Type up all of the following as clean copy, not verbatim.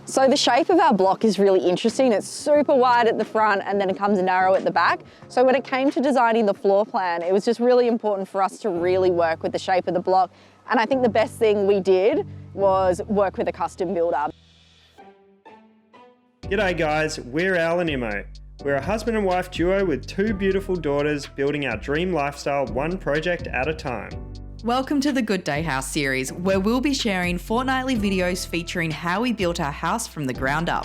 So the shape of our block is really interesting. It's super wide at the front and then it comes narrow at the back. So when it came to designing the floor plan, it was just really important for us to really work with the shape of the block. And I think the best thing we did was work with a custom builder. G'day guys, we're Al and Imo. We're a husband and wife duo with two beautiful daughters building our dream lifestyle one project at a time. Welcome to the Good Day House series, where we'll be sharing fortnightly videos featuring how we built our house from the ground up.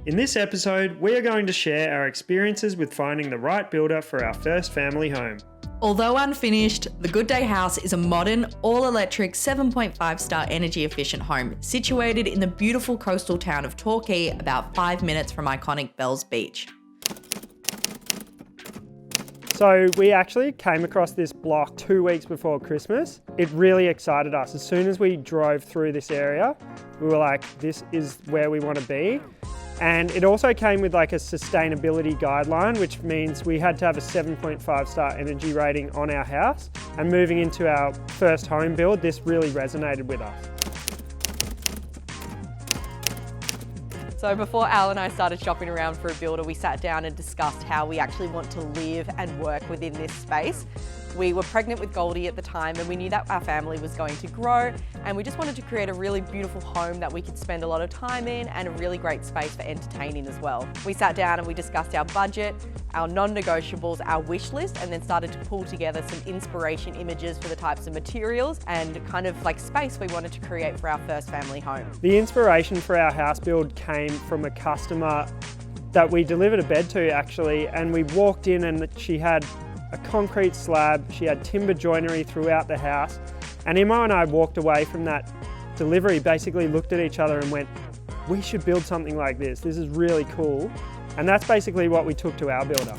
In this episode, we are going to share our experiences with finding the right builder for our first family home. Although unfinished, the Good Day House is a modern, all-electric 7.5-star energy-efficient home situated in the beautiful coastal town of Torquay, about 5 minutes from iconic Bells Beach. So we actually came across this block 2 weeks before Christmas. It really excited us. As soon as we drove through this area, we were like, this is where we want to be. And it also came with like a sustainability guideline, which means we had to have a 7.5-star energy rating on our house. And moving into our first home build, this really resonated with us. So before Al and I started shopping around for a builder, we sat down and discussed how we actually want to live and work within this space. We were pregnant with Goldie at the time and we knew that our family was going to grow, and we just wanted to create a really beautiful home that we could spend a lot of time in and a really great space for entertaining as well. We sat down and we discussed our budget, our non-negotiables, our wish list, and then started to pull together some inspiration images for the types of materials and kind of like space we wanted to create for our first family home. The inspiration for our house build came from a customer that we delivered a bed to actually, and we walked in and she had a concrete slab, she had timber joinery throughout the house, and Imo and I walked away from that delivery, basically looked at each other and went, we should build something like this. This is really cool. And that's basically what we took to our builder.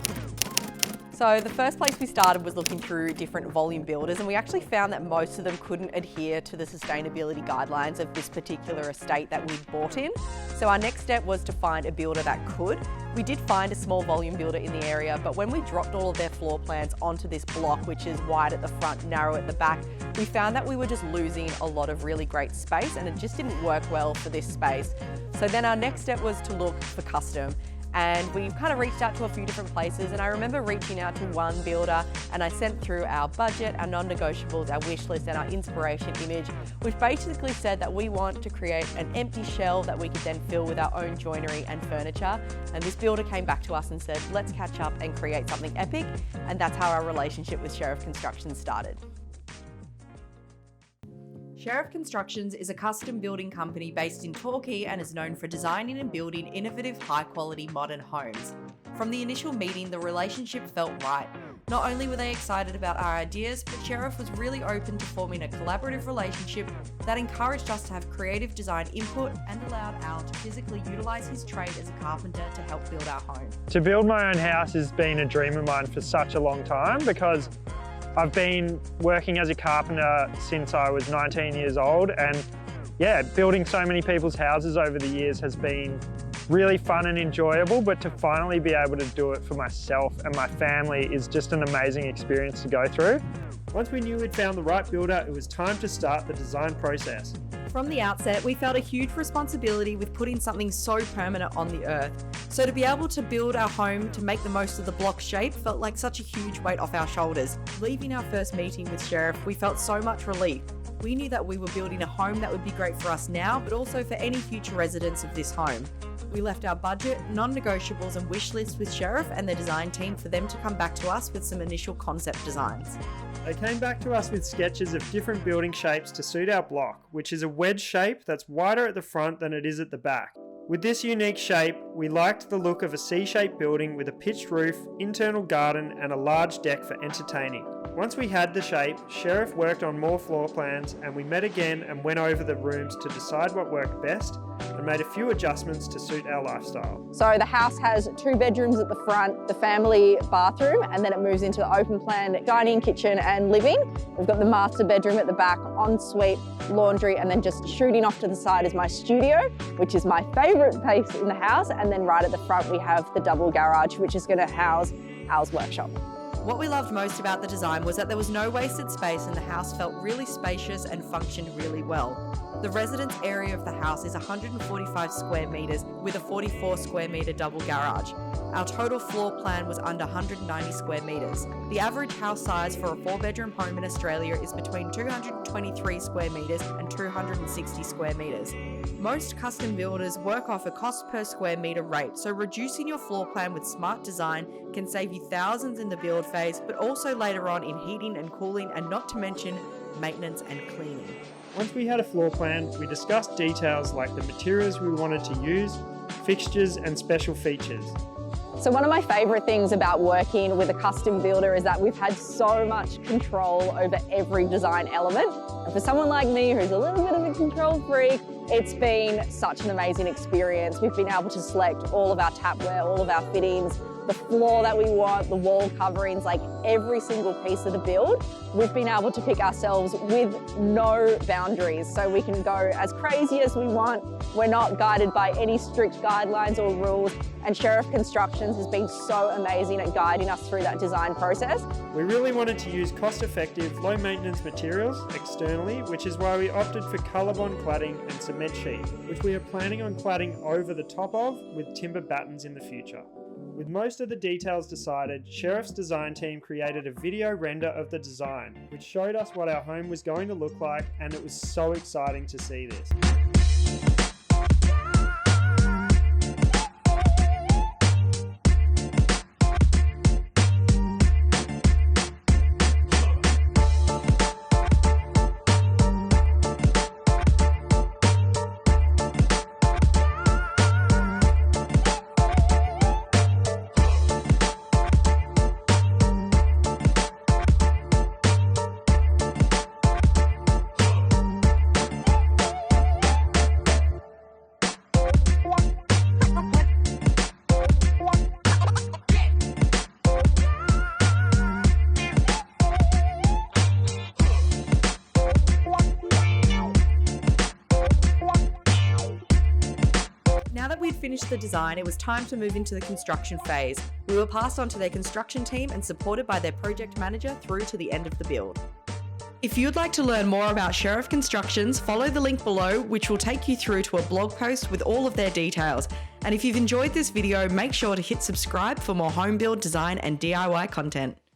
So the first place we started was looking through different volume builders, and we actually found that most of them couldn't adhere to the sustainability guidelines of this particular estate that we'd bought in. So our next step was to find a builder that could. We did find a small volume builder in the area, but when we dropped all of their floor plans onto this block, which is wide at the front, narrow at the back, we found that we were just losing a lot of really great space, and it just didn't work well for this space. So then our next step was to look for custom. And we kind of reached out to a few different places, and I remember reaching out to one builder and I sent through our budget, our non-negotiables, our wish list and our inspiration image, which basically said that we want to create an empty shell that we could then fill with our own joinery and furniture. And this builder came back to us and said, let's catch up and create something epic. And that's how our relationship with Sheriff Construction started. Sheriff Constructions is a custom building company based in Torquay and is known for designing and building innovative, high-quality modern homes. From the initial meeting, the relationship felt right. Not only were they excited about our ideas, but Sheriff was really open to forming a collaborative relationship that encouraged us to have creative design input and allowed Al to physically utilise his trade as a carpenter to help build our home. To build my own house has been a dream of mine for such a long time, because I've been working as a carpenter since I was 19 years old, and yeah, building so many people's houses over the years has been really fun and enjoyable, but to finally be able to do it for myself and my family is just an amazing experience to go through. Once we knew we'd found the right builder, it was time to start the design process. From the outset, we felt a huge responsibility with putting something so permanent on the earth. So to be able to build our home to make the most of the block shape felt like such a huge weight off our shoulders. Leaving our first meeting with Sheriff, we felt so much relief. We knew that we were building a home that would be great for us now, but also for any future residents of this home. We left our budget, non-negotiables and wish lists with Sheriff and the design team for them to come back to us with some initial concept designs. They came back to us with sketches of different building shapes to suit our block, which is a wedge shape that's wider at the front than it is at the back. With this unique shape, we liked the look of a C-shaped building with a pitched roof, internal garden and a large deck for entertaining. Once we had the shape, Sheriff worked on more floor plans and we met again and went over the rooms to decide what worked best and made a few adjustments to suit our lifestyle. So the house has 2 bedrooms at the front, the family bathroom, and then it moves into the open plan dining, kitchen and living. We've got the master bedroom at the back, ensuite, laundry, and then just shooting off to the side is my studio, which is my favourite place in the house. And then right at the front we have the double garage, which is going to house Al's workshop. What we loved most about the design was that there was no wasted space and the house felt really spacious and functioned really well. The residence area of the house is 145 square metres with a 44 square metre double garage. Our total floor plan was under 190 square metres. The average house size for a 4-bedroom home in Australia is between 223 square metres and 260 square metres. Most custom builders work off a cost per square metre rate, so reducing your floor plan with smart design can save you thousands in the build phase, but also later on in heating and cooling, and not to mention maintenance and cleaning. Once we had a floor plan, we discussed details like the materials we wanted to use, fixtures and special features. So one of my favourite things about working with a custom builder is that we've had so much control over every design element. And for someone like me who's a little bit of a control freak, it's been such an amazing experience. We've been able to select all of our tapware, all of our fittings, the floor that we want, the wall coverings, like every single piece of the build. We've been able to pick ourselves with no boundaries, so we can go as crazy as we want. We're not guided by any strict guidelines or rules, and Sheriff Constructions has been so amazing at guiding us through that design process. We really wanted to use cost-effective, low-maintenance materials externally, which is why we opted for ColourBond cladding and cement sheet, which we are planning on cladding over the top of with timber battens in the future. With most of the details decided, Sheriff's design team created a video render of the design, which showed us what our home was going to look like, and it was so exciting to see this. Now that we'd finished the design, it was time to move into the construction phase. We were passed on to their construction team and supported by their project manager through to the end of the build. If you'd like to learn more about Sheriff Constructions, follow the link below, which will take you through to a blog post with all of their details. And if you've enjoyed this video, make sure to hit subscribe for more home build, design and DIY content.